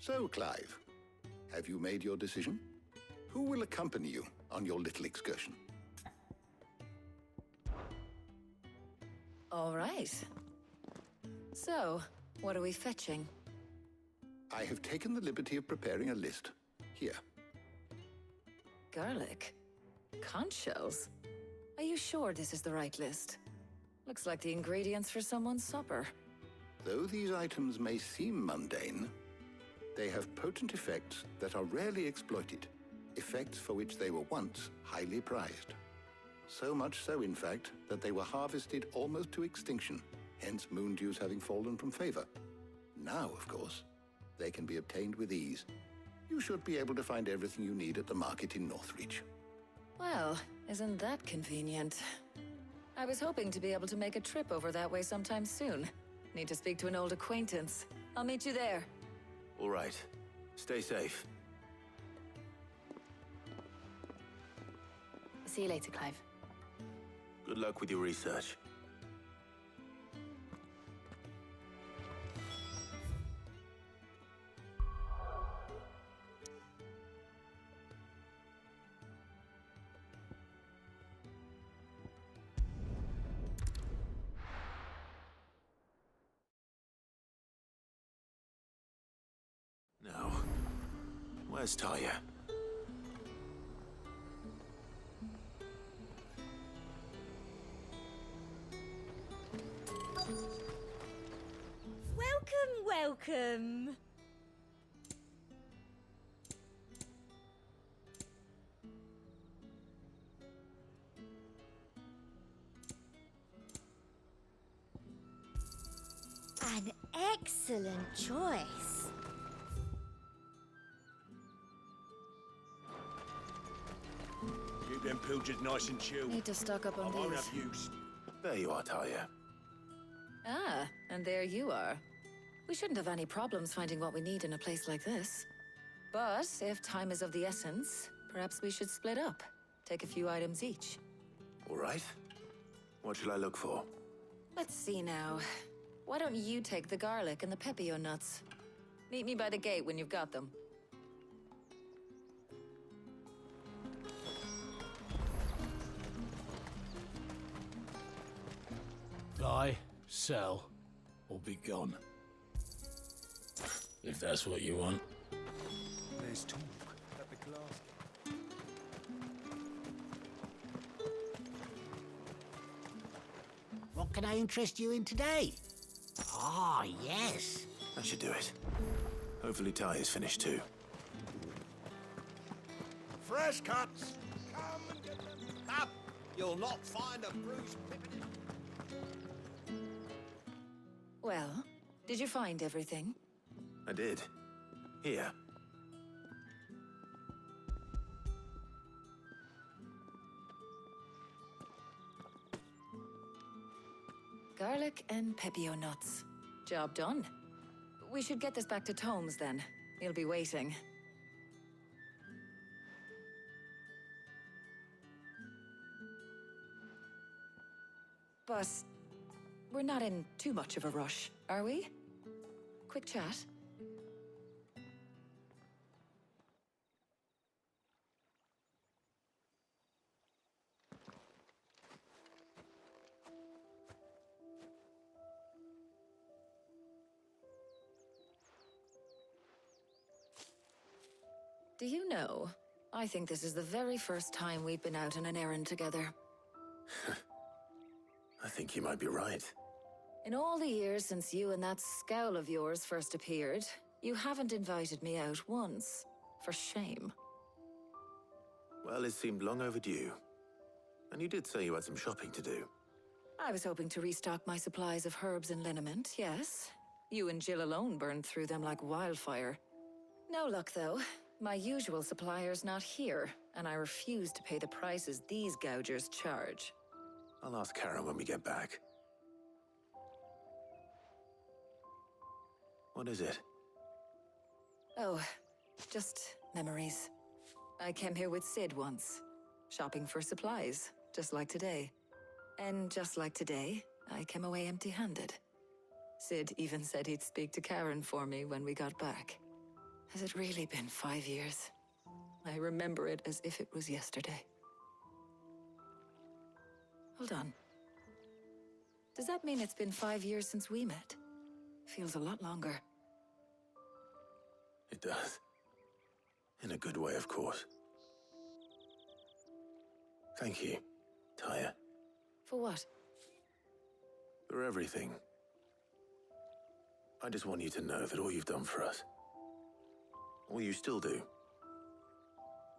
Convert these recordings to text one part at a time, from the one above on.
So, Clive, have you made your decision? Who will accompany you on your little excursion? All right. So, what are we fetching? I have taken the liberty of preparing a list. Here. Garlic? Conch shells? Are you sure this is the right list? Looks like the ingredients for someone's supper. Though these items may seem mundane, they have potent effects that are rarely exploited, effects for which they were once highly prized. So much so, in fact, that they were harvested almost to extinction, hence moon dews having fallen from favor. Now, of course, they can be obtained with ease. You should be able to find everything you need at the market in Northreach. Well, isn't that convenient? I was hoping to be able to make a trip over that way sometime soon. Need to speak to an old acquaintance. I'll meet you there. All right. Stay safe. See you later, Clive. Good luck with your research. No. Where's Talia? Welcome. An excellent choice. Keep them pilchards nice and chilled. Need to stock up on I won't these. have use. There you are, Talia. Ah, and there you are. We shouldn't have any problems finding what we need in a place like this. But if time is of the essence, perhaps we should split up. Take a few items each. All right. What shall I look for? Let's see now. Why don't you take the garlic and the pepio nuts? Meet me by the gate when you've got them. Buy, sell, or be gone. If that's what you want. There's talk at the glass. What can I interest you in today? Ah, yes. That should do it. Hopefully Talia's finished too. Fresh cuts! Come and get them. Up! You'll not find a bruised pippin. Well, did you find everything? I did. Here. Garlic and pepio nuts. Job done. We should get this back to Tomes then. He'll be waiting. But we're not in too much of a rush, are we? Quick chat. Do you know, I think this is the very first time we've been out on an errand together. I think you might be right. In all the years since you and that scowl of yours first appeared, you haven't invited me out once. For shame. Well, it seemed long overdue. And you did say you had some shopping to do. I was hoping to restock my supplies of herbs and liniment, yes. You and Jill alone burned through them like wildfire. No luck, though. My usual supplier's not here, and I refuse to pay the prices these gougers charge. I'll ask Karen when we get back. What is it? Oh, just memories. I came here with Sid once, shopping for supplies, just like today. And just like today, I came away empty-handed. Sid even said he'd speak to Karen for me when we got back. Has it really been 5 years? I remember it as if it was yesterday. Hold on. Does that mean it's been 5 years since we met? Feels a lot longer. It does. In a good way, of course. Thank you, Taya. For what? For everything. I just want you to know that all you've done for us, all you still do,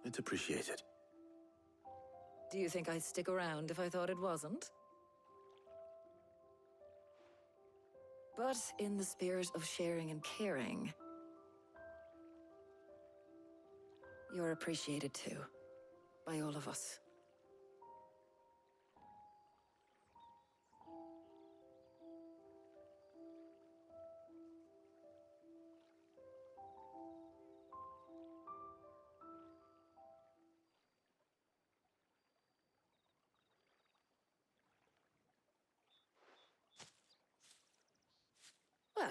it's appreciated. Do you think I'd stick around if I thought it wasn't? But in the spirit of sharing and caring, you're appreciated too, by all of us. Well,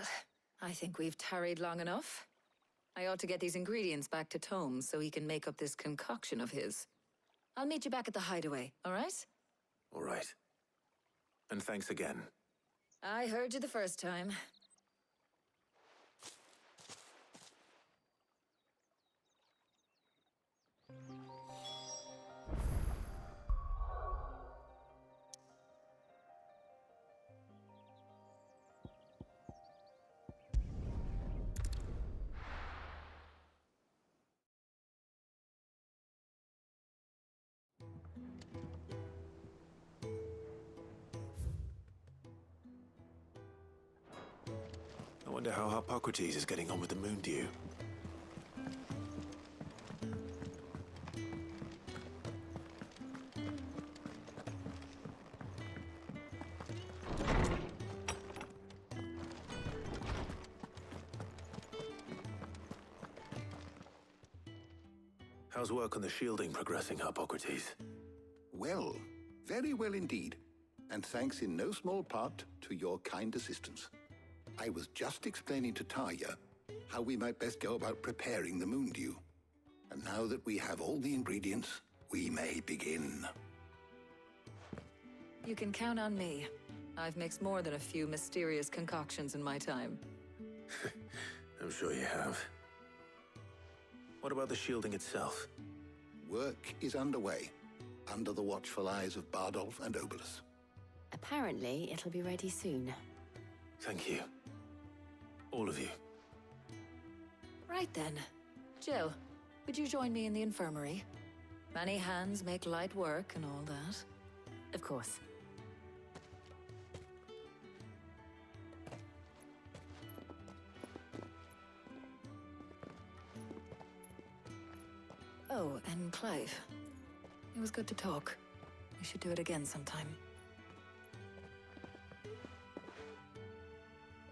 I think we've tarried long enough. I ought to get these ingredients back to Tome so he can make up this concoction of his. I'll meet you back at the hideaway, all right? All right. And thanks again. I heard you the first time. I wonder how Hippocrates is getting on with the moon dew. How's work on the shielding progressing, Hippocrates? Well, very well indeed. And thanks in no small part to your kind assistance. I was just explaining to Taya how we might best go about preparing the moon dew. And now that we have all the ingredients, we may begin. You can count on me. I've mixed more than a few mysterious concoctions in my time. I'm sure you have. What about the shielding itself? Work is underway, under the watchful eyes of Bardolph and Obolus. Apparently, it'll be ready soon. Thank you. All of you. Right then. Jill, would you join me in the infirmary? Many hands make light work and all that. Of course. Oh, and Clive. It was good to talk. We should do it again sometime.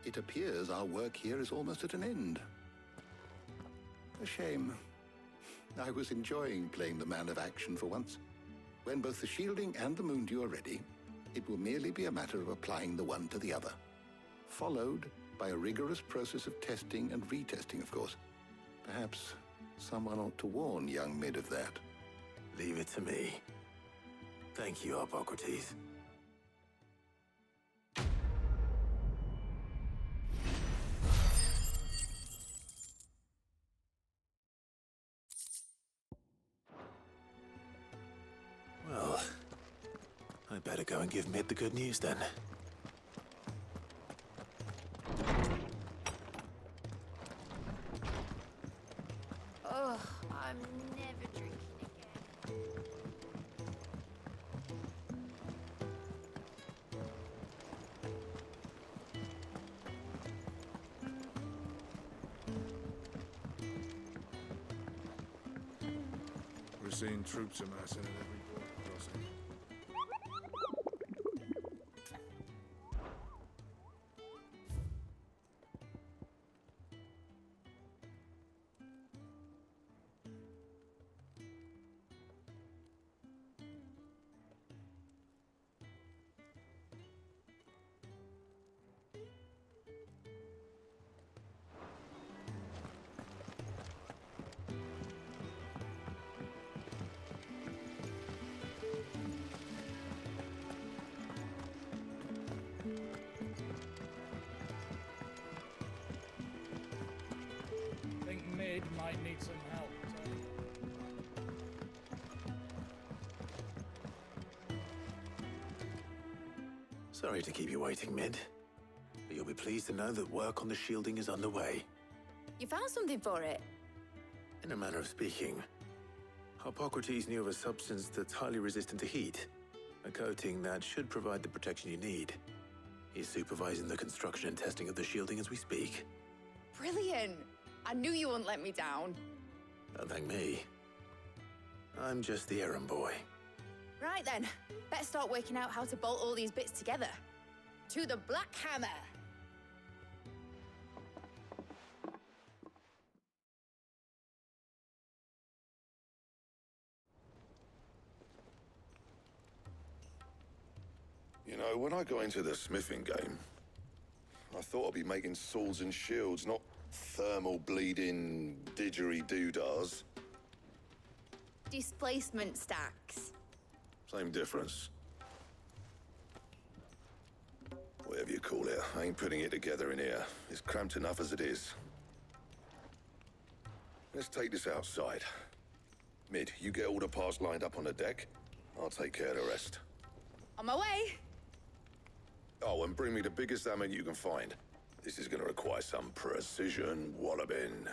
It appears our work here is almost at an end. A shame. I was enjoying playing the man of action for once. When both the shielding and the moon dew are ready, it will merely be a matter of applying the one to the other. Followed by a rigorous process of testing and retesting, of course. Perhaps someone ought to warn young Mid of that. Leave it to me. Thank you, Hippocrates. Well, I'd better go and give Mid the good news then. Oh, I'm never drinking again. We're seeing troops amassing at every port crossing. Mid might need some help. Sorry to keep you waiting, Mid. But you'll be pleased to know that work on the shielding is underway. You found something for it? In a manner of speaking, Hippocrates knew of a substance that's highly resistant to heat, a coating that should provide the protection you need. He's supervising the construction and testing of the shielding as we speak. Brilliant! I knew you wouldn't let me down. Don't thank me. I'm just the errand boy. Right then, better start working out how to bolt all these bits together. To the Black Hammer! You know, when I got into the smithing game, I thought I'd be making swords and shields, not thermal bleeding didgeridoo-dahs. Displacement stacks. Same difference. Whatever you call it, I ain't putting it together in here. It's cramped enough as it is. Let's take this outside. Mid, you get all the parts lined up on the deck. I'll take care of the rest. On my way! Oh, and bring me the biggest hammer you can find. This is gonna require some precision walloping.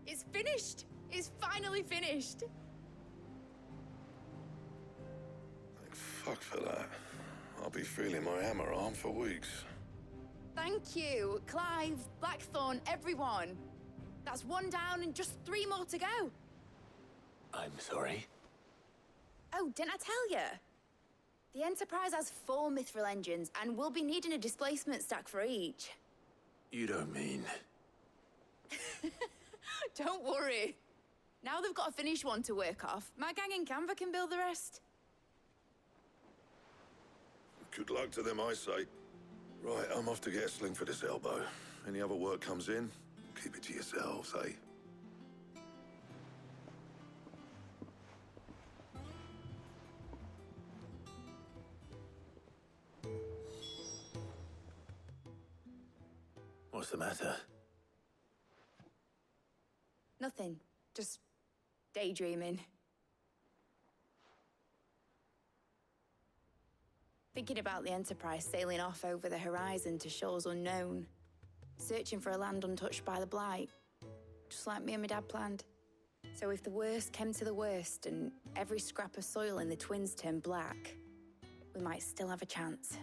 It's finished! It's finally finished! Thank fuck for that. I'll be feeling my hammer arm for weeks. Thank you, Clive, Blackthorn, everyone. That's one down and just 3 more to go. I'm sorry. Oh, didn't I tell you? The Enterprise has 4 mithril engines, and we'll be needing a displacement stack for each. You don't mean... Don't worry. Now they've got a finished one to work off, my gang in Canva can build the rest. Good luck to them, I say. Right, I'm off to get a sling for this elbow. Any other work comes in, keep it to yourselves, eh? What's the matter? Nothing. Just daydreaming. Thinking about the Enterprise sailing off over the horizon to shores unknown. Searching for a land untouched by the Blight. Just like me and my dad planned. So if the worst came to the worst and every scrap of soil in the Twins turned black, we might still have a chance.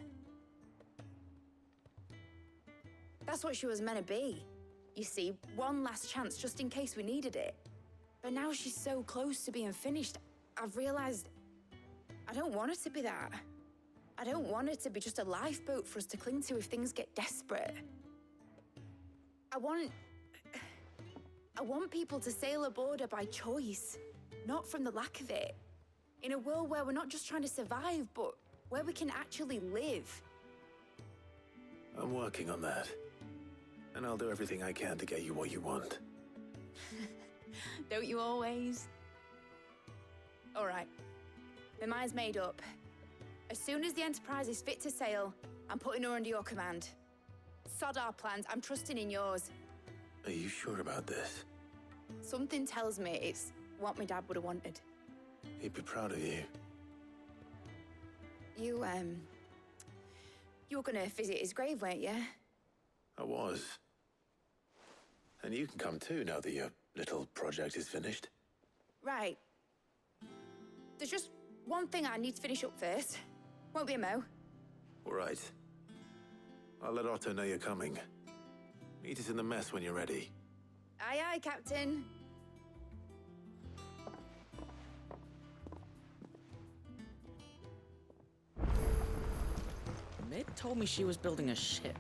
That's what she was meant to be. You see, one last chance just in case we needed it. But now she's so close to being finished, I've realized I don't want it to be that. I don't want it to be just a lifeboat for us to cling to if things get desperate. I want people to sail aboard her by choice, not from the lack of it. In a world where we're not just trying to survive, but where we can actually live. I'm working on that. And I'll do everything I can to get you what you want. Don't you always? All right. My mind's made up. As soon as the Enterprise is fit to sail, I'm putting her under your command. Sod our plans, I'm trusting in yours. Are you sure about this? Something tells me it's what my dad would have wanted. He'd be proud of you. You were gonna visit his grave, weren't you? I was. And you can come too now that your little project is finished. Right. There's just one thing I need to finish up first. Won't be a mo. All right. I'll let Otto know you're coming. Meet us in the mess when you're ready. Aye, aye, Captain. Mid told me she was building a ship.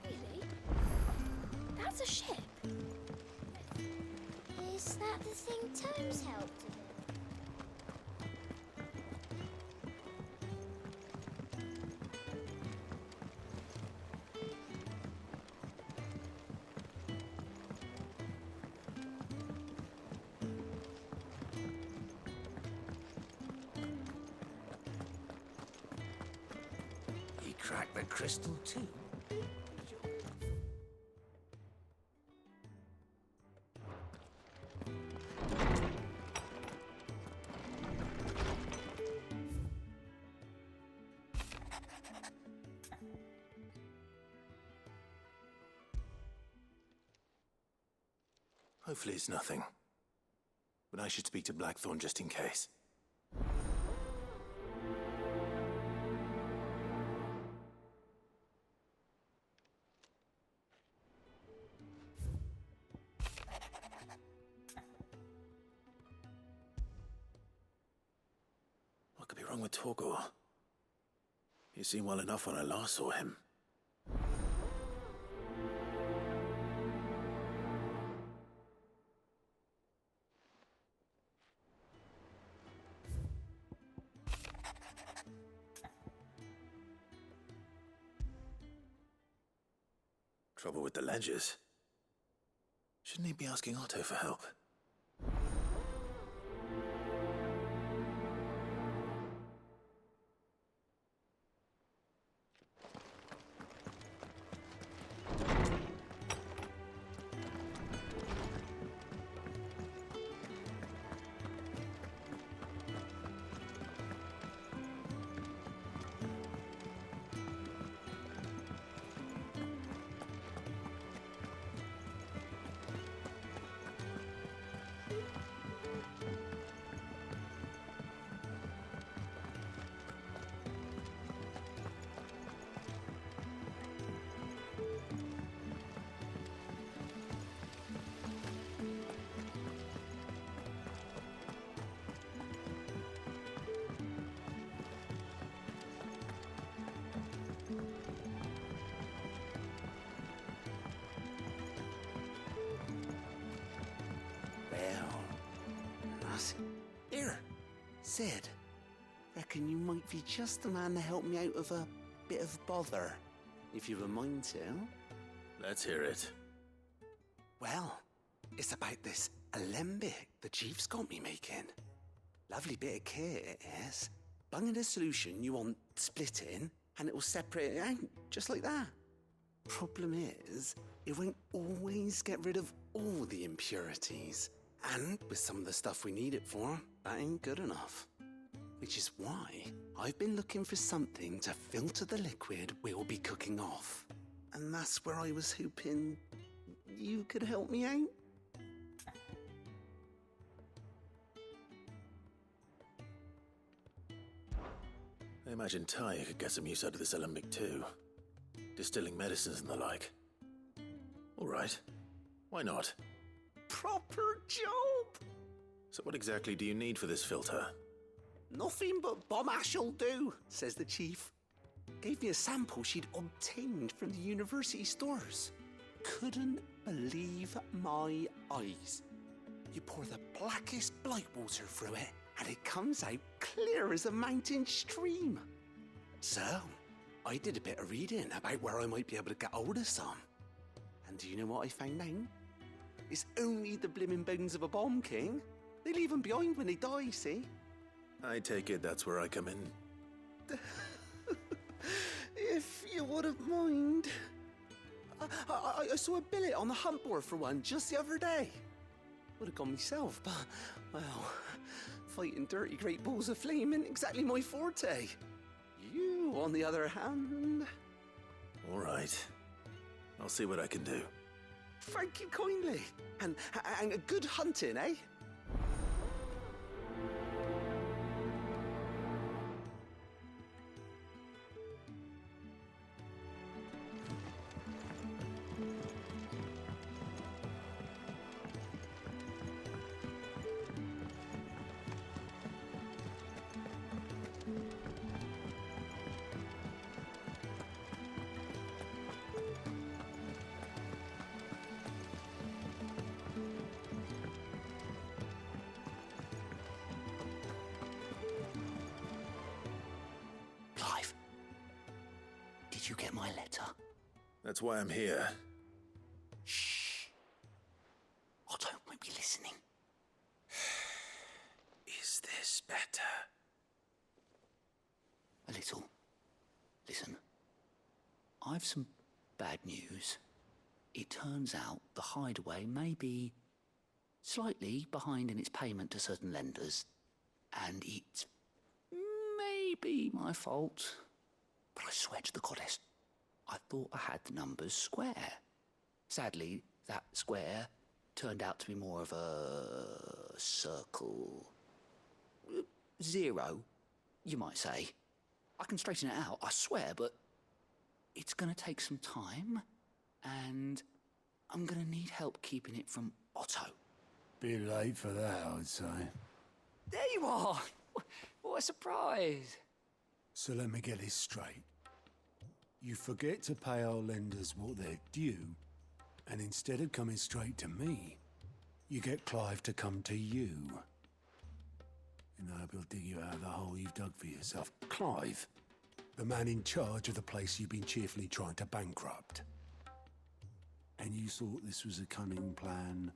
Really? That's a ship? Is that the thing Tomes helped to build? He cracked the crystal too. Hopefully it's nothing. But I should speak to Blackthorn just in case. What could be wrong with Torgor? He seemed well enough when I last saw him. Trouble with the ledgers. Shouldn't he be asking Otto for help? Here, Sid. Reckon you might be just the man to help me out of a bit of bother, if you've a mind to. Let's hear it. Well, it's about this alembic the chief's got me making. Lovely bit of kit it is. Bung in a solution you want splitting, and it will separate it out, just like that. Problem is, it won't always get rid of all the impurities. And with some of the stuff we need it for, that ain't good enough. Which is why I've been looking for something to filter the liquid we'll be cooking off. And that's where I was hoping you could help me out. I imagine Ty could get some use out of this alembic too. Distilling medicines and the like. All right. Why not? Proper job! So what exactly do you need for this filter? Nothing but bomb ash'll do, says the chief. Gave me a sample she'd obtained from the university stores. Couldn't believe my eyes. You pour the blackest blight water through it, and it comes out clear as a mountain stream. So, I did a bit of reading about where I might be able to get hold of some. And do you know what I found out? It's only the blimmin' bones of a bomb king. They leave them behind when they die, see? I take it that's where I come in. If you wouldn't mind. I saw a billet on the hunt board for one just the other day. Would have gone myself, but, well, fighting dirty great balls of flame ain't exactly my forte. You, on the other hand... All right. I'll see what I can do. Thank you kindly. And a good hunting, eh? That's why I'm here. Shh. Otto might be listening. Is this better? A little. Listen. I've some bad news. It turns out the hideaway may be slightly behind in its payment to certain lenders, and it may be my fault. But I swear to the goddess, I thought I had the numbers square. Sadly, that square turned out to be more of a circle. 0, you might say. I can straighten it out, I swear, but it's gonna take some time, and I'm gonna need help keeping it from Otto. Bit late for that, I'd say. There you are! What a surprise! So let me get this straight. You forget to pay our lenders what they're due, and instead of coming straight to me, you get Clive to come to you. And I hope he'll dig you out of the hole you've dug for yourself. Clive, the man in charge of the place you've been cheerfully trying to bankrupt. And you thought this was a cunning plan.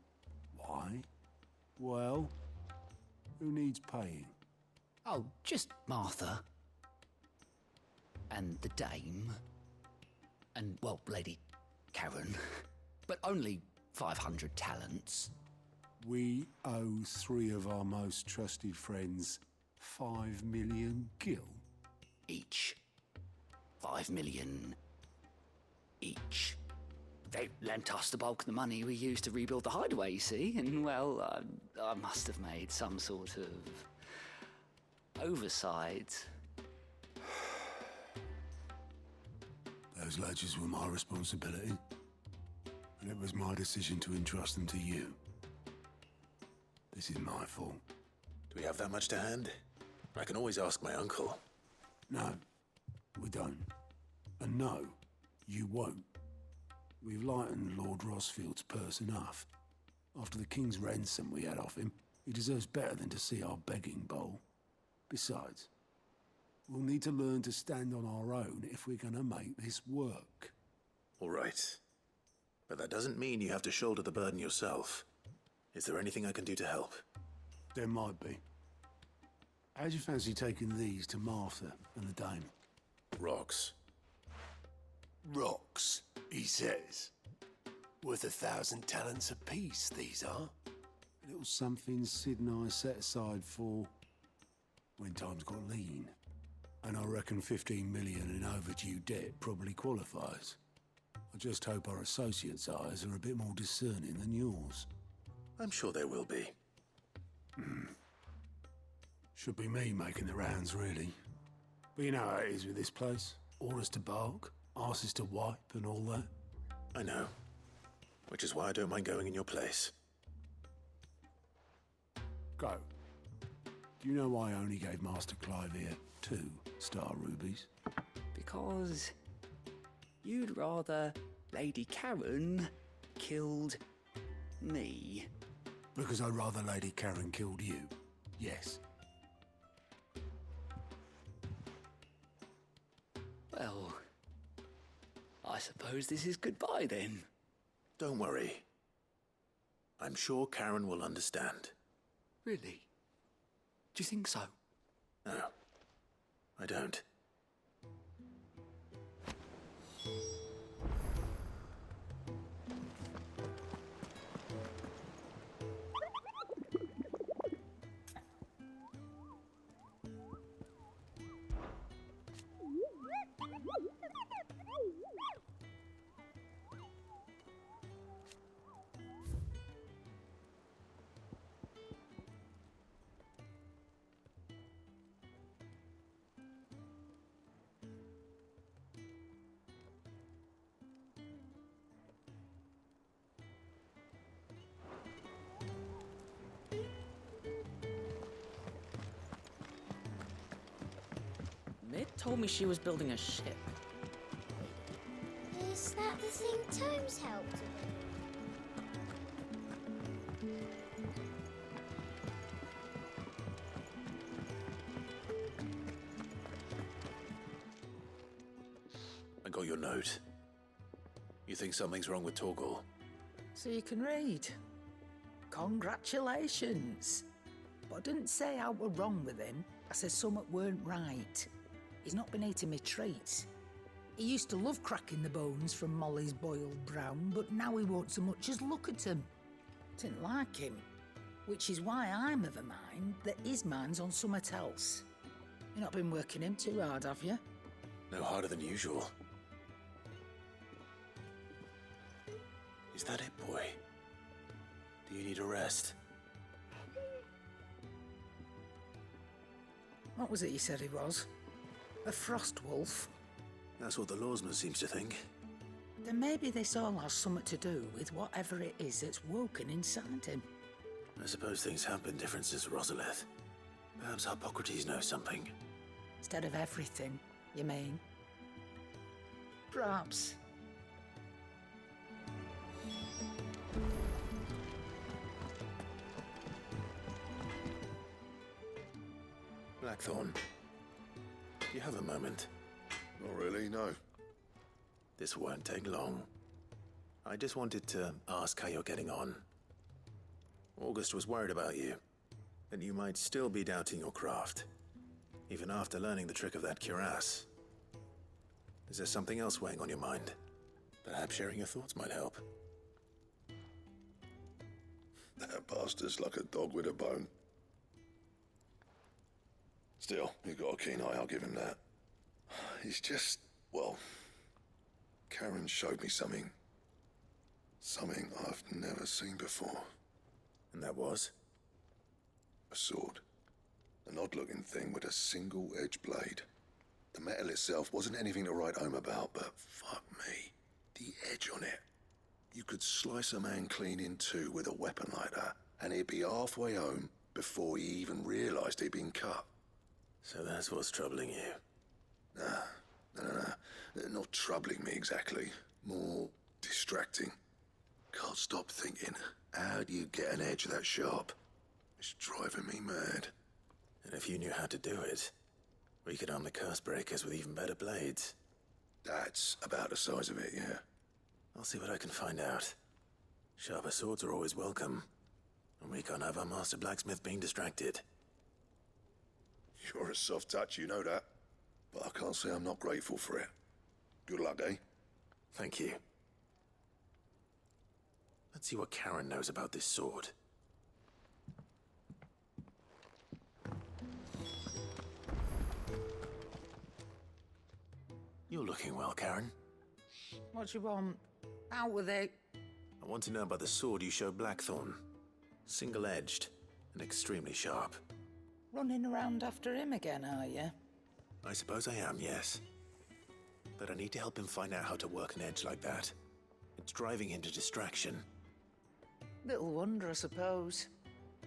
Why? Well, who needs paying? Oh, just Martha. And the dame. And, well, Lady Karen. But only 500 talents. We owe 3 of our most trusted friends 5 million gil. Each. 5 million each. They lent us the bulk of the money we used to rebuild the hideaway, you see, and, well, I must have made some sort of oversight. Those ledgers were my responsibility, and it was my decision to entrust them to you. This is my fault. Do we have that much to hand? I can always ask my uncle. No, we don't. And no, you won't. We've lightened Lord Rosfield's purse enough. After the king's ransom we had off him, he deserves better than to see our begging bowl. Besides, we'll need to learn to stand on our own if we're gonna make this work. All right. But that doesn't mean you have to shoulder the burden yourself. Is there anything I can do to help? There might be. How'd you fancy taking these to Martha and the dame? Rocks. Rocks, he says. Worth 1,000 talents apiece, these are. A little something Sid and I set aside for when times got lean. And I reckon 15 million in overdue debt probably qualifies. I just hope our associates' eyes are a bit more discerning than yours. I'm sure there will be. Should be me making the rounds, really. But you know how it is with this place. Orders to bark, arses to wipe, and all that. I know. Which is why I don't mind going in your place. Go. Do you know why I only gave Master Clive here 2 star rubies? Because you'd rather Lady Karen killed me. Because I'd rather Lady Karen killed you. Yes. Well, I suppose this is goodbye then. Don't worry. I'm sure Karen will understand. Really? Do you think so? No, I don't. Mid told me she was building a ship. Is that the thing Tomes helped with? I got your note. think something's wrong with Torgal? So you can read. Congratulations. But I didn't say I were wrong with him. I said something weren't right. He's not been eating me treats. He used to love cracking the bones from Molly's boiled brown, but now he won't so much as look at them. Didn't like him. Which is why I'm of a mind that his mind's on something else. You've not been working him too hard, have you? No harder than usual. Is that it, boy? Do you need a rest? What was it you said he was? A frost wolf? That's what the lawsman seems to think. Then maybe this all has something to do with whatever it is that's woken inside him. I suppose things have been different since Rosalith. Perhaps Hippocrates knows something. Instead of everything, you mean? Perhaps. Blackthorn, do you have a moment? Not really, no. This won't take long. I just wanted to ask how you're getting on. August was worried about you, that you might still be doubting your craft, even after learning the trick of that cuirass. Is there something else weighing on your mind? Perhaps sharing your thoughts might help. That bastard's like a dog with a bone. Still, you've got a keen eye, I'll give him that. He's just, well, Karen showed me something. Something I've never seen before. And that was? A sword. An odd-looking thing with a single-edged blade. The metal itself wasn't anything to write home about, but fuck me, the edge on it. You could slice a man clean in two with a weapon like that, and he'd be halfway home before he even realised he'd been cut. So that's what's troubling you? No. Not troubling me exactly. More distracting. Can't stop thinking, how do you get an edge that sharp? It's driving me mad. And if you knew how to do it, we could arm the curse breakers with even better blades. That's about the size of it, yeah. I'll see what I can find out. Sharper swords are always welcome, and we can't have our master blacksmith being distracted. You're a soft touch, you know that. But I can't say I'm not grateful for it. Good luck, eh? Thank you. Let's see what Karen knows about this sword. You're looking well, Karen. What do you want? Out with it. I want to know about the sword you showed Blackthorn. Single-edged and extremely sharp. Running around after him again, are you? I suppose I am, yes. But I need to help him find out how to work an edge like that. It's driving him to distraction. Little wonder, I suppose.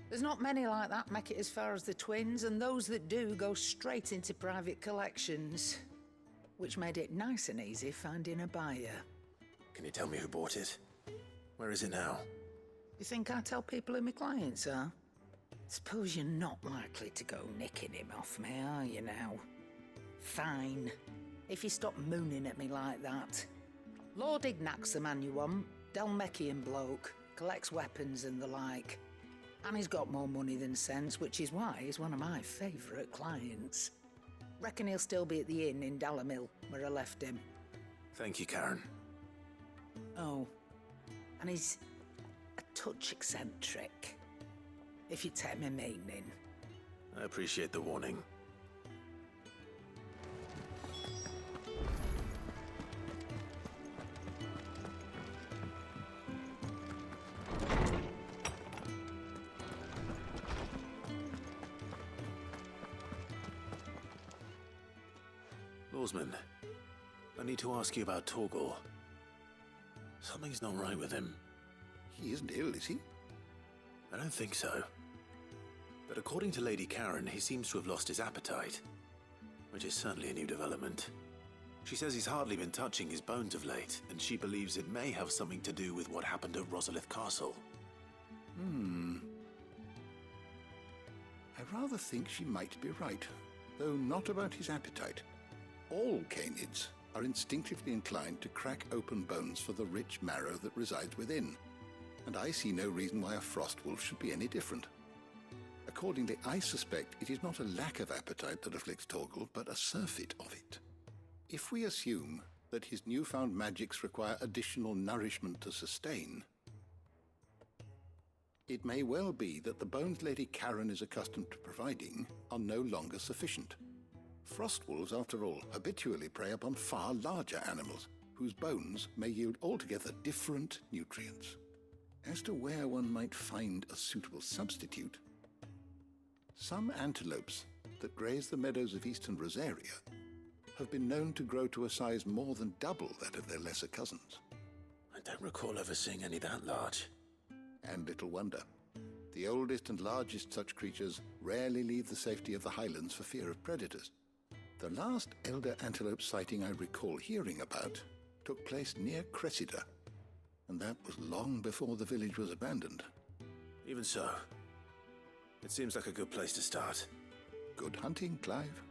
There's not many like that make it as far as the twins, and those that do go straight into private collections. Which made it nice and easy finding a buyer. Can you tell me who bought it? Where is it now? You think I tell people who my clients are? Suppose you're not likely to go nicking him off me, are you now? Fine. If you stop mooning at me like that. Lord Ignac's the man you want. Dalmekian bloke. Collects weapons and the like. And he's got more money than sense, which is why he's one of my favourite clients. Reckon he'll still be at the inn in Dalamil, where I left him. Thank you, Karen. Oh, and he's a touch eccentric, if you take my meaning. I appreciate the warning. Lawsman, I need to ask you about Torgal. Something's not right with him. He isn't ill, is he? I don't think so. But according to Lady Karen, he seems to have lost his appetite, which is certainly a new development. She says he's hardly been touching his bones of late, and she believes it may have something to do with what happened at Rosalith Castle. I rather think she might be right, though not about his appetite. All canids are instinctively inclined to crack open bones for the rich marrow that resides within, and I see no reason why a frost wolf should be any different. Accordingly, I suspect it is not a lack of appetite that afflicts Torgal, but a surfeit of it. If we assume that his newfound magics require additional nourishment to sustain, it may well be that the bones Lady Karen is accustomed to providing are no longer sufficient. Frost wolves, after all, habitually prey upon far larger animals, whose bones may yield altogether different nutrients. As to where one might find a suitable substitute, some antelopes that graze the meadows of eastern Rosaria have been known to grow to a size more than double that of their lesser cousins. I don't recall ever seeing any that large. And little wonder. The oldest and largest such creatures rarely leave the safety of the highlands for fear of predators. The last elder antelope sighting I recall hearing about took place near Cressida, and that was long before the village was abandoned. Even so, it seems like a good place to start. Good hunting, Clive.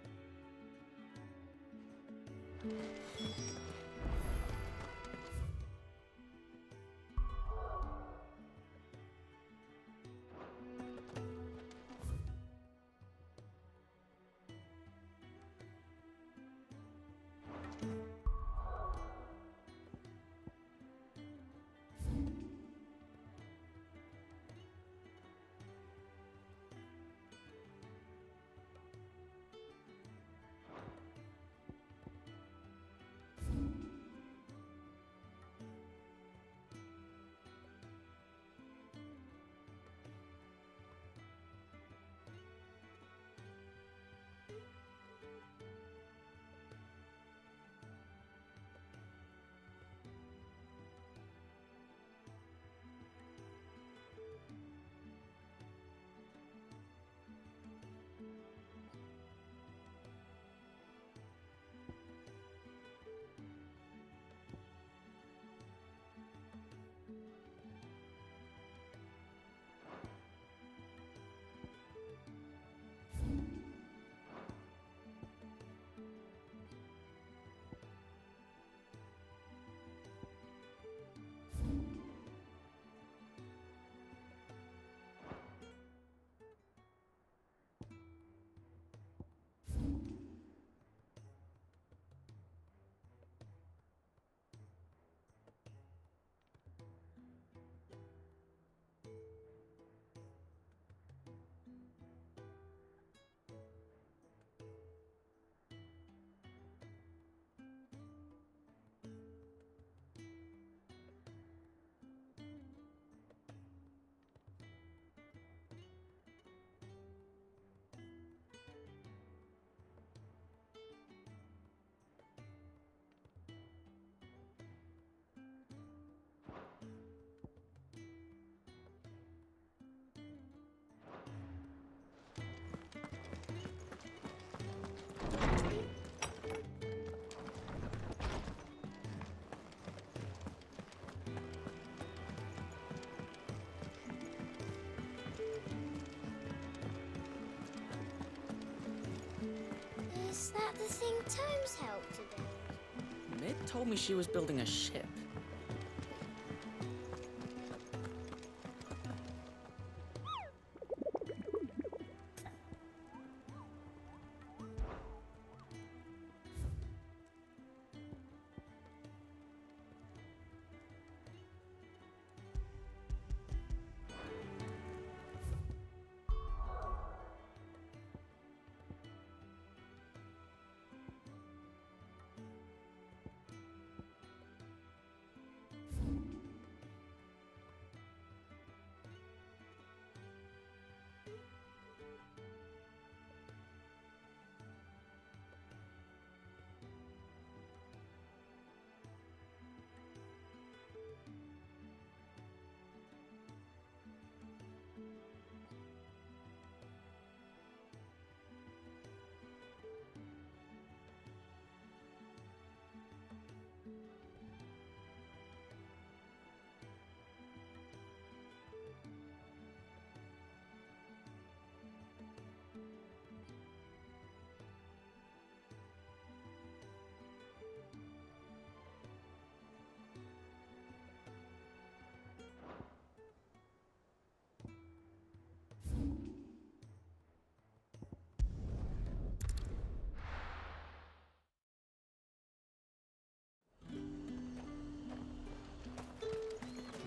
Is that the thing Tomes helped to build? Mid told me she was building a ship.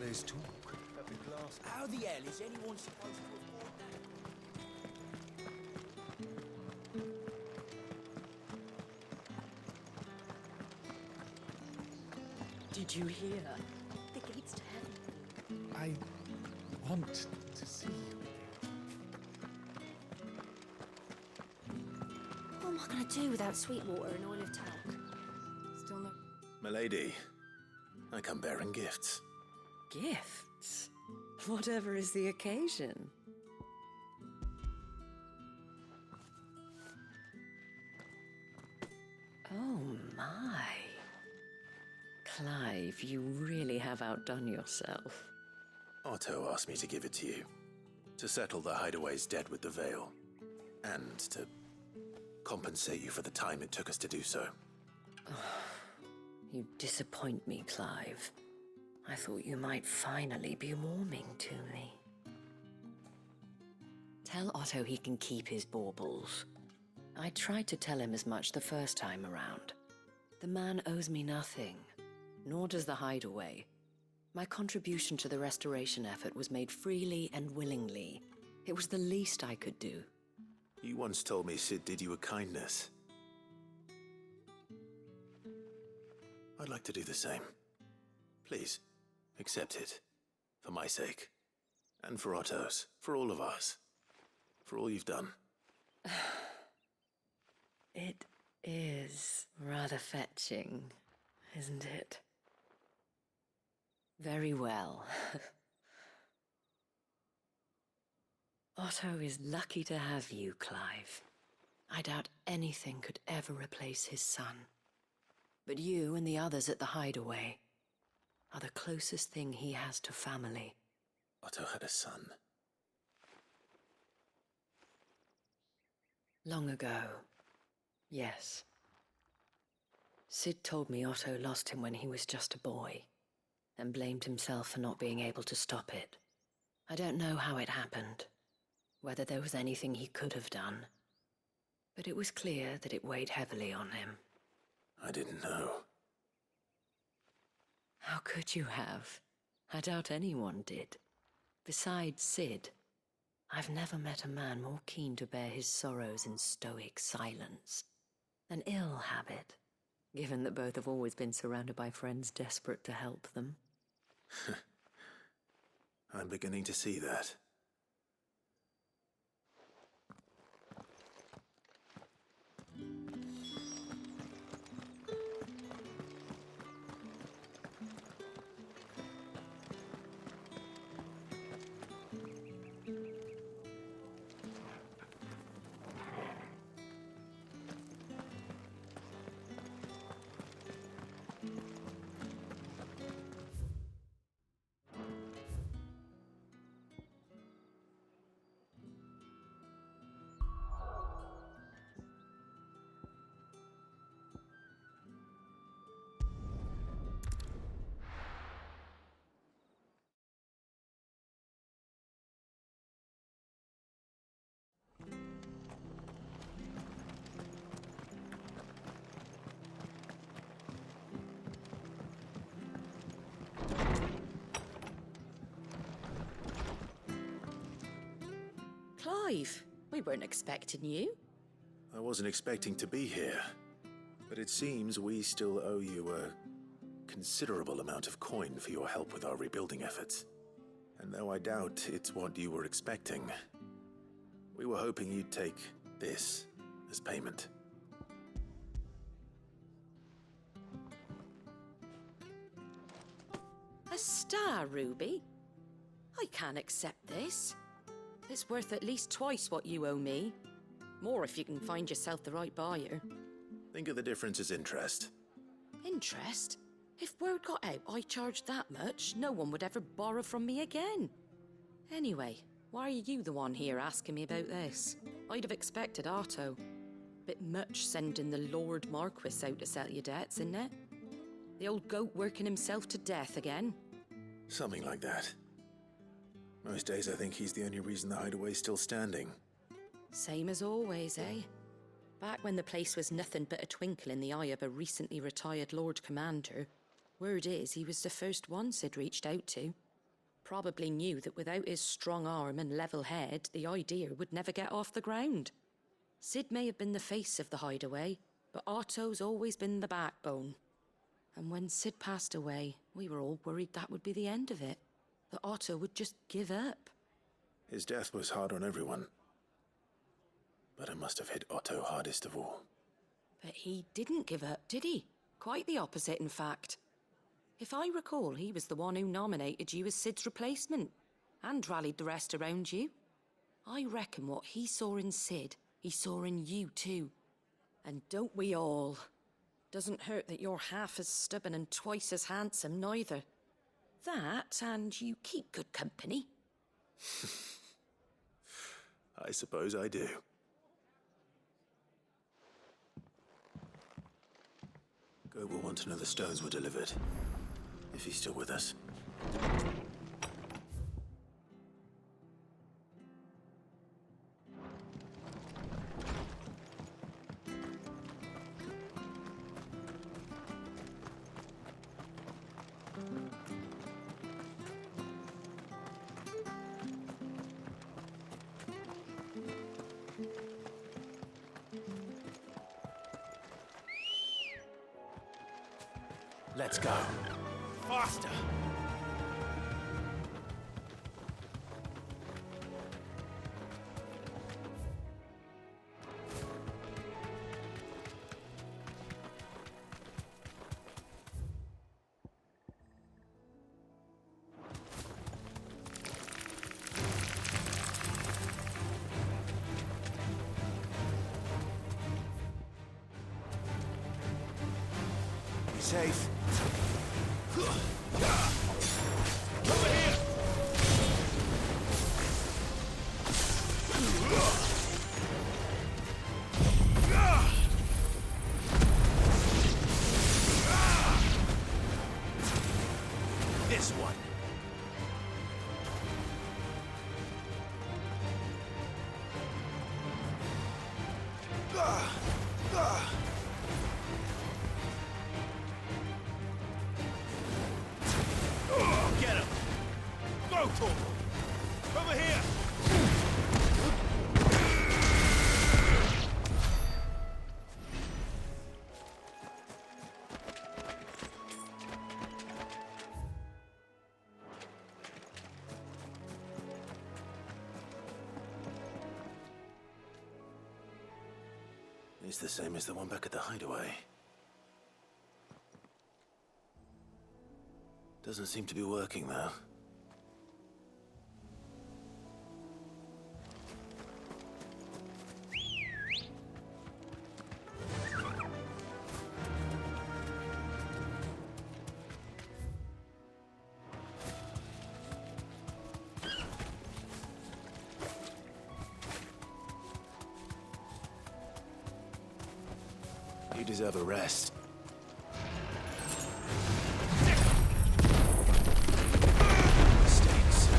there's talk. How the hell is anyone supposed to afford that? Did you hear? The gates to heaven. I want to see you. What am I going to do without sweet water and oil of talc? Still no... Milady, I come bearing gifts. Gifts? Whatever is the occasion. Oh my. Clive, you really have outdone yourself. Otto asked me to give it to you. To settle the Hideaway's debt with the Veil. And to compensate you for the time it took us to do so. You disappoint me, Clive. I thought you might finally be warming to me. Tell Otto he can keep his baubles. I tried to tell him as much the first time around. The man owes me nothing, nor does the Hideaway. My contribution to the restoration effort was made freely and willingly. It was the least I could do. You once told me Sid did you a kindness. I'd like to do the same. Please, accept it. For my sake. And for Otto's. For all of us. For all you've done. It is rather fetching, isn't it? Very well. Otto is lucky to have you, Clive. I doubt anything could ever replace his son. But you and the others at the Hideaway are the closest thing he has to family. Otto had a son. Long ago, yes. Sid told me Otto lost him when he was just a boy, and blamed himself for not being able to stop it. I don't know how it happened, whether there was anything he could have done, but it was clear that it weighed heavily on him. I didn't know. How could you have? I doubt anyone did. Besides Sid, I've never met a man more keen to bear his sorrows in stoic silence. An ill habit, given that both have always been surrounded by friends desperate to help them. I'm beginning to see that. Clive, we weren't expecting you. I wasn't expecting to be here, but it seems we still owe you a considerable amount of coin for your help with our rebuilding efforts. And though I doubt it's what you were expecting, we were hoping you'd take this as payment. A star ruby? I can't accept this. It's worth at least twice what you owe me. More if you can find yourself the right buyer. Think of the difference as interest. Interest? If word got out I charged that much, no one would ever borrow from me again. Anyway, why are you the one here asking me about this? I'd have expected Otto. Bit much sending the Lord Marquis out to settle your debts, isn't it? The old goat working himself to death again? Something like that. Most days I think he's the only reason the Hideaway's still standing. Same as always, eh? Back when the place was nothing but a twinkle in the eye of a recently retired Lord Commander, word is he was the first one Sid reached out to. probably knew that without his strong arm and level head, the idea would never get off the ground. Sid may have been the face of the hideaway, but Otto's always been the backbone. And when Sid passed away, we were all worried that would be the end of it. That Otto would just give up. His death was hard on everyone. But it must have hit Otto hardest of all. But he didn't give up, did he? Quite the opposite, in fact. If I recall, he was the one who nominated you as Sid's replacement, and rallied the rest around you. I reckon what he saw in Sid, he saw in you too. And don't we all? Doesn't hurt that you're half as stubborn and twice as handsome, neither. That, and you keep good company. I suppose I do. Go will want to know the stones were delivered. If he's still with us. Let's go. Faster! Be safe. Over here! This one. Get him! Go, Torgal! Over here! It's the same as the one back at the hideaway. Doesn't seem to be working, though. You deserve a rest. Mistakes.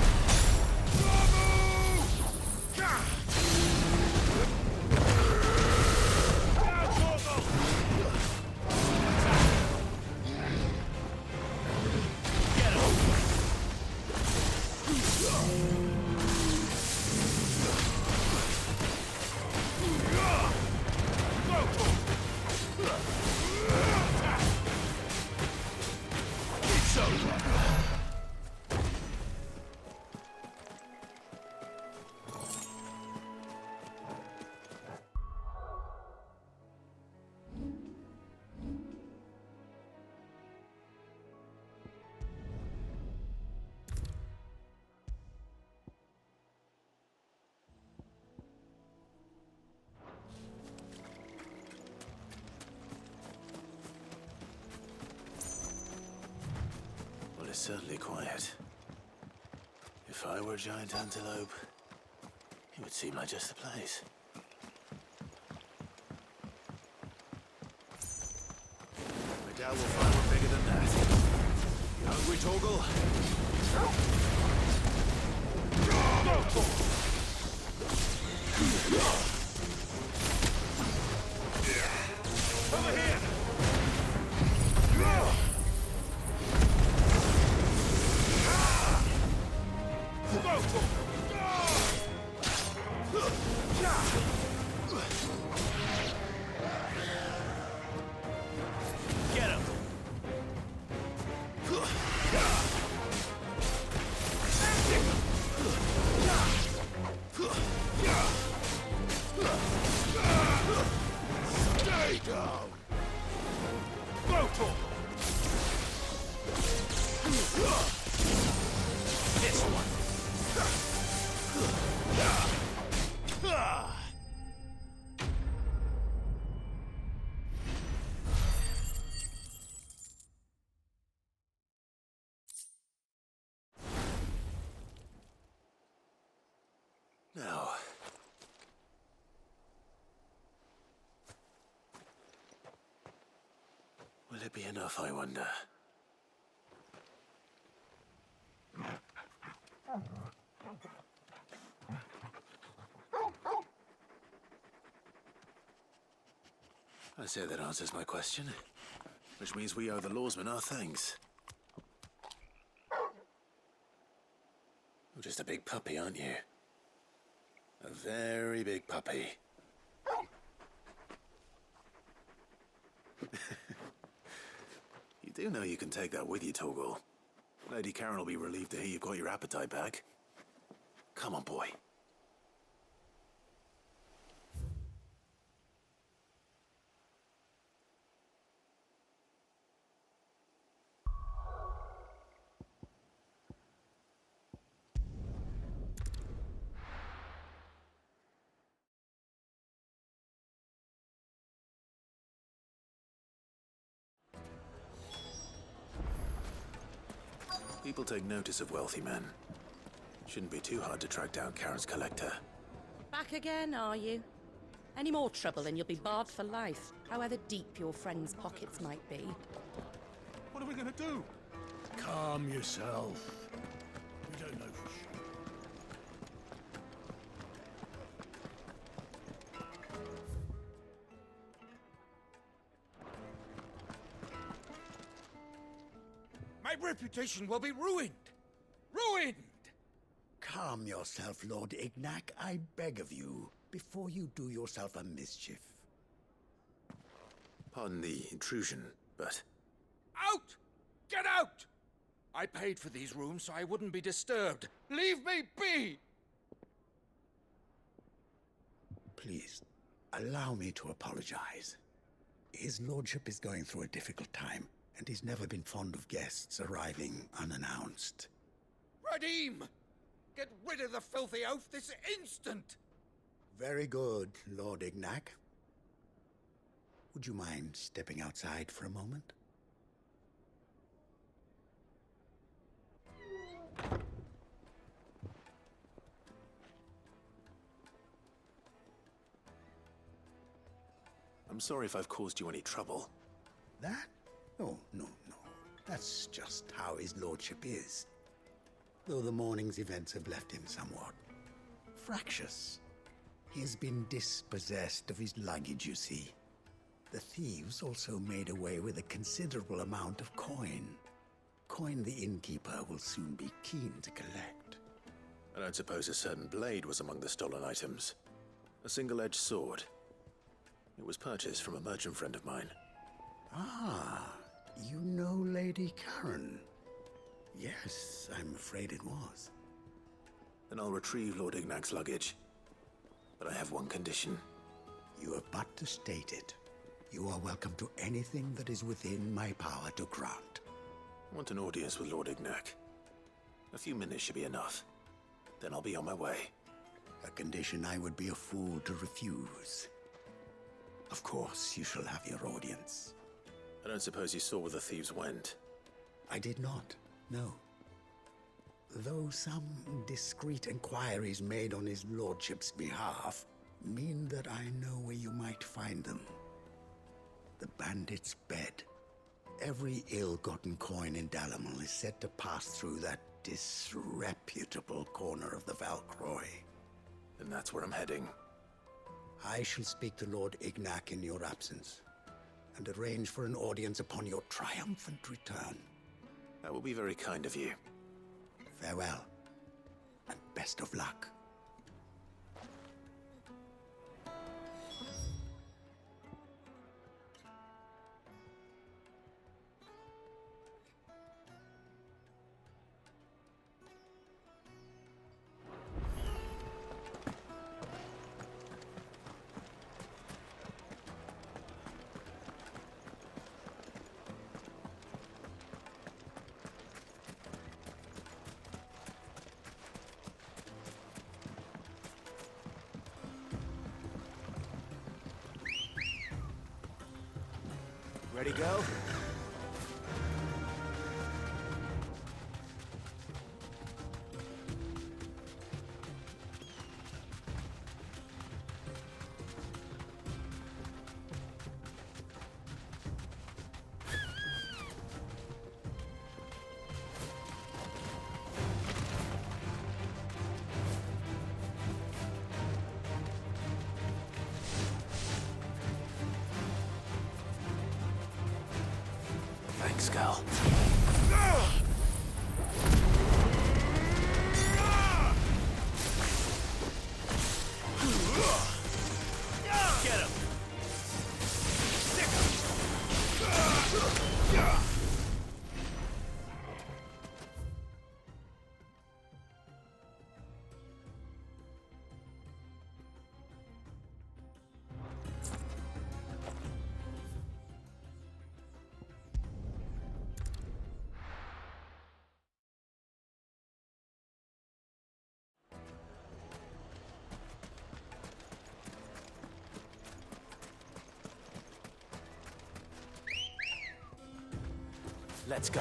Well, it's certainly quiet. If I were a giant antelope, it would seem like just the place. I doubt we'll find one bigger than that. You hungry, Torgal? Over here! Get him! Stay down! Brutal! This one! Now. Will it be enough, I wonder? I say that answers my question. Which means we owe the lawsmen our thanks. You're just a big puppy, aren't you? A very big puppy. You do know you can take that with you, Torgal. Lady Karen will be relieved to hear you've got your appetite back. Come on, boy. People take notice of wealthy men. Shouldn't be too hard to track down Karen's collector. Back again, are you? Any more trouble and you'll be barred for life, however deep your friend's pockets might be. What are we gonna do? Calm yourself. We don't know for sure. My reputation will be ruined! Ruined! Calm yourself, Lord Ignac, I beg of you, before you do yourself a mischief. Pardon the intrusion, but... Out! Get out! I paid for these rooms so I wouldn't be disturbed. Leave me be! Please, allow me to apologize. His lordship is going through a difficult time, and he's never been fond of guests arriving unannounced. Radim! Get rid of the filthy oaf this instant! Very good, Lord Ignac. Would you mind stepping outside for a moment? I'm sorry if I've caused you any trouble. That? Oh, no. That's just how his lordship is. Though the morning's events have left him somewhat fractious. He has been dispossessed of his luggage, you see. The thieves also made away with a considerable amount of coin. Coin the innkeeper will soon be keen to collect. I don't suppose a certain blade was among the stolen items. A single-edged sword. It was purchased from a merchant friend of mine. Ah, you know Lady Karen. Yes, I'm afraid it was. Then I'll retrieve Lord Ignac's luggage. But I have one condition. You have but to state it. You are welcome to anything that is within my power to grant. I want an audience with Lord Ignac. A few minutes should be enough. Then I'll be on my way. A condition I would be a fool to refuse. Of course, you shall have your audience. I don't suppose you saw where the thieves went? I did not, no. Though some discreet inquiries made on his lordship's behalf mean that I know where you might find them. The bandit's bed. Every ill-gotten coin in Dalamil is said to pass through that disreputable corner of the Valcroy. And that's where I'm heading. I shall speak to Lord Ignac in your absence, and arrange for an audience upon your triumphant return. That will be very kind of you. Farewell, and best of luck. Ready, go? Thanks, Cal. Get him! Let's go.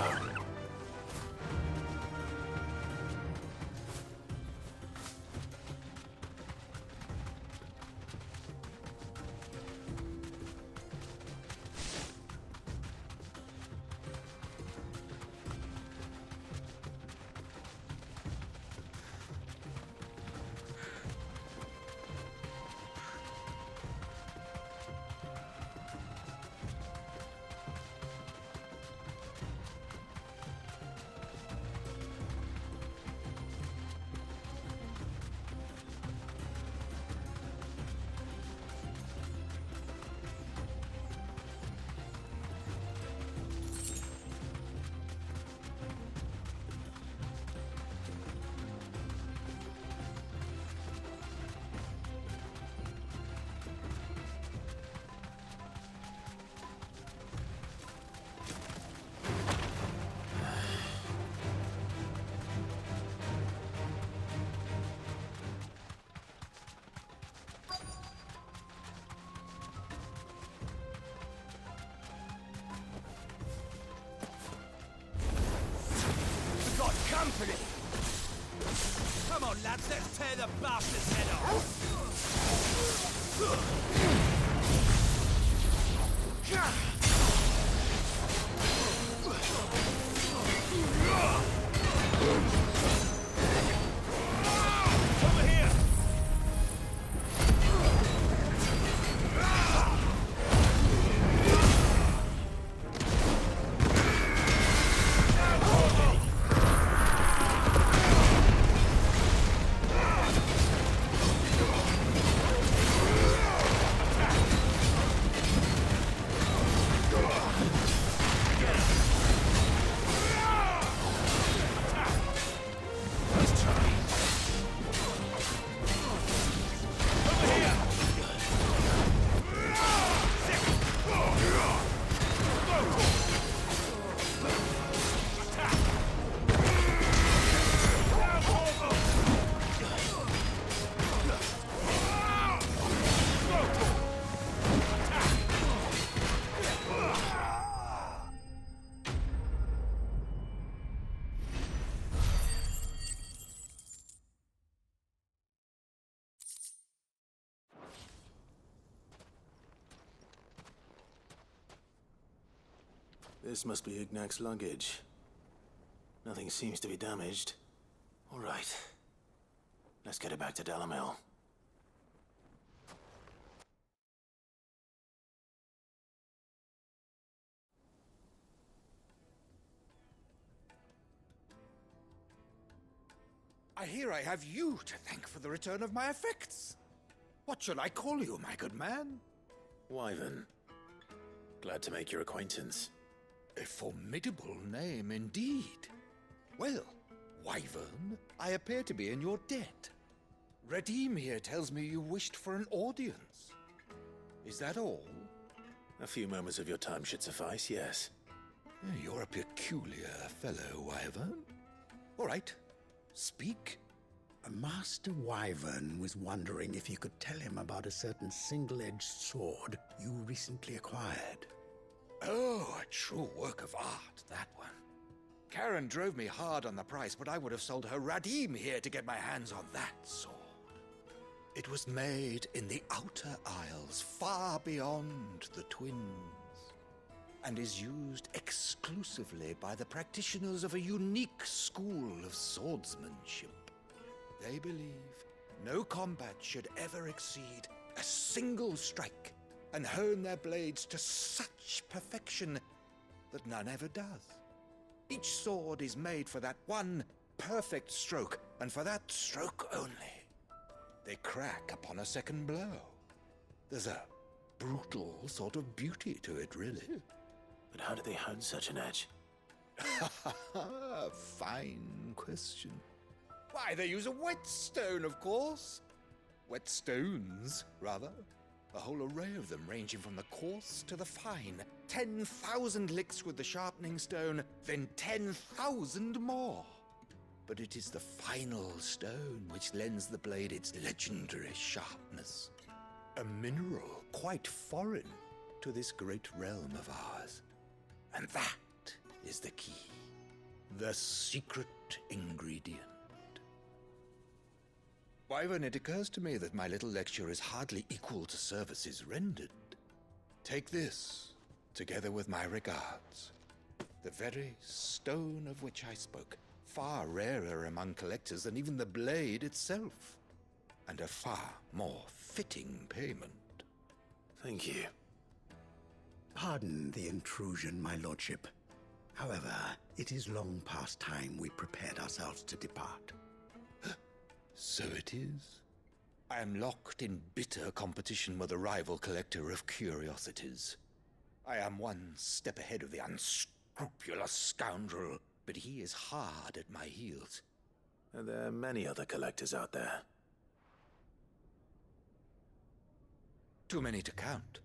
Company! Come on, lads, let's tear the bastard's head off! Over here! This must be Ignac's luggage. Nothing seems to be damaged. All right. Let's get it back to Delamel. I hear I have you to thank for the return of my effects. What shall I call you, my good man? Wyvern. Glad to make your acquaintance. A formidable name indeed. Well, Wyvern, I appear to be in your debt. Redeem here tells me you wished for an audience. Is that all? A few moments of your time should suffice, yes. You're a peculiar fellow, Wyvern. All right, speak. Master Wyvern was wondering if you could tell him about a certain single-edged sword you recently acquired. Oh, a true work of art, that one. Karen drove me hard on the price, but I would have sold her Radim here to get my hands on that sword. It was made in the Outer Isles, far beyond the Twins, and is used exclusively by the practitioners of a unique school of swordsmanship. They believe no combat should ever exceed a single strike, and hone their blades to such perfection that none ever does. Each sword is made for that one perfect stroke, and for that stroke only. They crack upon a second blow. There's a brutal sort of beauty to it, really. But how do they hone such an edge? Fine question. Why, they use a whetstone, of course. Whetstones, rather. A whole array of them, ranging from the coarse to the fine. 10,000 licks with the sharpening stone, then 10,000 more. But it is the final stone which lends the blade its legendary sharpness. A mineral quite foreign to this great realm of ours. And that is the key. The secret ingredient. Wyvern, it occurs to me that my little lecture is hardly equal to services rendered. Take this, together with my regards. The very stone of which I spoke, far rarer among collectors than even the blade itself, and a far more fitting payment. Thank you. Pardon the intrusion, my lordship. However, it is long past time we prepared ourselves to depart. So it is. I am locked in bitter competition with a rival collector of curiosities. I am one step ahead of the unscrupulous scoundrel, but he is hard at my heels. Are there many other collectors out there? Too many to count,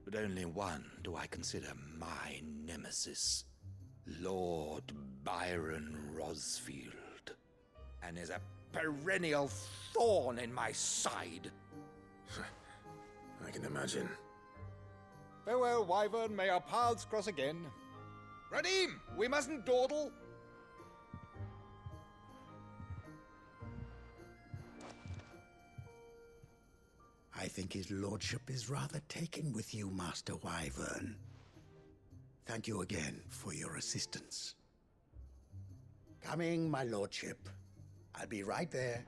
but only one do I consider my nemesis. Lord Byron Rosfield. And is a perennial thorn in my side. I can imagine. Farewell, Wyvern. May our paths cross again. Radim, we mustn't dawdle. I think his lordship is rather taken with you, Master Wyvern. Thank you again for your assistance. Coming, my lordship. I'll be right there.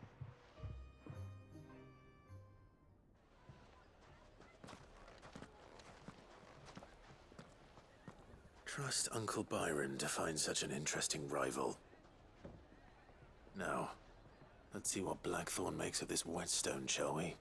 Trust Uncle Byron to find such an interesting rival. Now, let's see what Blackthorn makes of this whetstone, shall we?